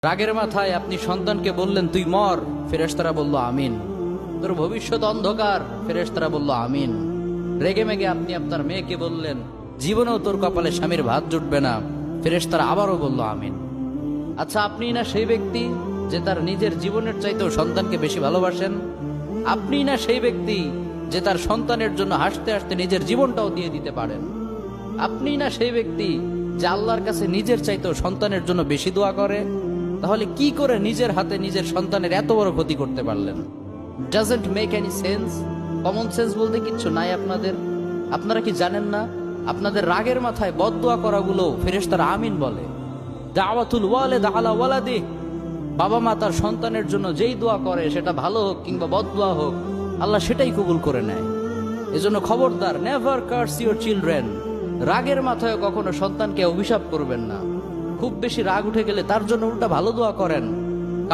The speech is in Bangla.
রাগের মাথায় আপনি সন্তানকে বললেন তুই মর, ফেরেশতারা বলল আমিন। তোর ভবিষ্যৎ অন্ধকার, ফেরেশতারা বলল আমিন। রেগে মেগে আপনি আপনার মেয়েকে বললেন জীবনেও তোর কপালে স্বামীর ভাত জুটবে না, ফেরেশতারা আবারও বলল আমিন। আচ্ছা, আপনি না সেই ব্যক্তি যে তার নিজের জীবনের চাইতেও সন্তানকে বেশি ভালোবাসেন? আপনি না সেই ব্যক্তি যে তার সন্তানের জন্য হাসতে হাসতে নিজের জীবনটাও দিয়ে দিতে পারেন? আপনি না সেই ব্যক্তি যে আল্লাহর কাছে নিজের চাইতেও সন্তানের জন্য বেশি দোয়া করে? তাহলে কি করে নিজের হাতে নিজের সন্তানের এত বড় ক্ষতি করতে পারলেন? Doesn't make any sense. Common sense বলতে কিচ্ছু নাই আপনাদের? আপনারা কি জানেন না আপনাদের রাগের মাথায় বদদোয়া করাগুলো ফেরেশতারা আমিন বলে? দাওয়াতুল ওয়ালিদ আলা ওয়ালাদি, বাবা মা তার সন্তানের জন্য যেই দোয়া করে সেটা ভালো হোক কিংবা বদদোয়া হোক, আল্লাহ সেটাই কবুল করে নেয়। এজন্য খবরদার, নেভার কার্স ইউর চিলড্রেন। রাগের মাথায় কখনো সন্তানকে অভিশাপ করবেন না। খুব বেশি রাগ উঠে গেলে তার জন্য উল্টা ভালো দোয়া করেন।